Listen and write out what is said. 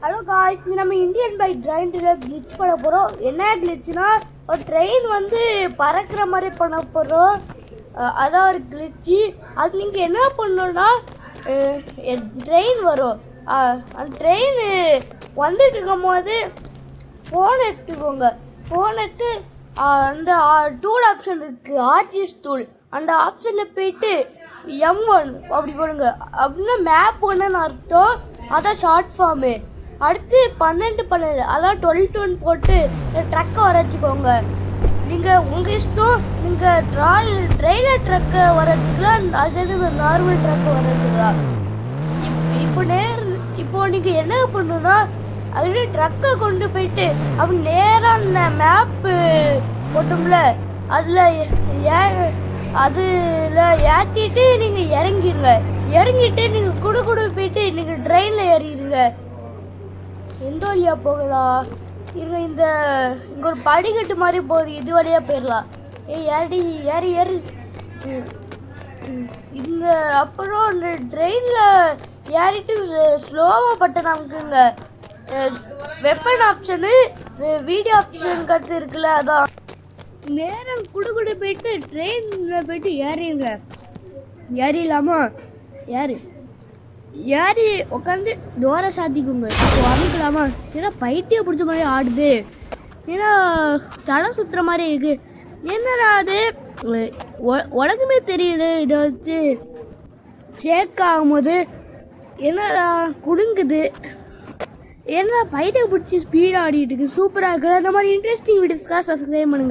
Hello guys, நம்ம Indian bike ட்ரெயினில் கிளிச் பண்ண போகிறோம். என்ன கிளிச்னா, ஒரு ட்ரெயின் வந்து பறக்கிற மாதிரி பண்ண போகிறோம். அதான் ஒரு கிளிச்சு. அது நீங்கள் என்ன பண்ணணும்னா, ட்ரெயின் வரும். அந்த ட்ரெயின் வந்துட்டு இருக்கும் போது ஃபோன் எடுத்துக்கோங்க. ஃபோன் எடுத்து அந்த டூல் ஆப்ஷன் இருக்குது, ஆர்ஜிஎஸ் டூல். அந்த ஆப்ஷனில் போயிட்டு M1 அப்படி போடுங்க. அப்படின்னா மேப் ஒன்றுன்னு அர்த்தம். அதான் ஷார்ட் ஃபார்மு. அடுத்து 12 அதான் 12 போட்டு ட்ரக்கை வரைச்சிக்கோங்க. நீங்கள் உங்கள் இஷ்டம். நீங்கள் ட்ரெயிலர் ட்ரக்கை வரைச்சிக்கலாம், அது நார்மல் ட்ரக்கை வரைச்சிக்கலாம். இப்போ நீங்கள் என்ன பண்ணணும்னா, அது ட்ரக்கை கொண்டு போயிட்டு அப்படி நேராக மேப்பு போட்டோம்ல, அதில் ஏற்றிட்டு நீங்கள் இறங்கிடுங்க. இறங்கிட்டு நீங்கள் குடு போயிட்டு நீங்கள் ட்ரெயினில் ஏறிடுங்க. எந்த வழியாக போகலாம்? இங்கே ஒரு படிக்கட்டு மாதிரி போகுது, இது வழியாக போயிடலாம். ஏறி இங்கே அப்புறம் அந்த ட்ரெயினில் ஏறிட்டு ஸ்லோவாக பட்டன் அமுக்குங்க. வெப்பன் ஆப்ஷனு, வீடியோ ஆப்ஷன் கற்று இருக்குல்ல, அதான் நேரம் குடு போயிட்டு ட்ரெயினில் போயிட்டு ஏறிடுங்க. ஏறிடலாமா? ஏறி உட்காந்து டோரை சாத்திக்கோங்க. அமுக்கலாமா? ஏன்னா பைத்தியம் பிடிச்ச மாதிரி ஆடுது. ஏன்னா தலை சுற்றுற மாதிரி இருக்கு. என்னடா அது, உலகமே தெரியுது. இதை வச்சு ஷேக் ஆகும்போது என்னடா குடுங்குது. என்ன பைத்தியம் பிடிச்சி ஸ்பீடாக ஆடிட்டு இருக்கு. சூப்பராக இருக்குது. அந்த மாதிரி இன்ட்ரெஸ்டிங் வீடியோஸ்க்காக சப்ஸ்கிரைப் பண்ணுங்க.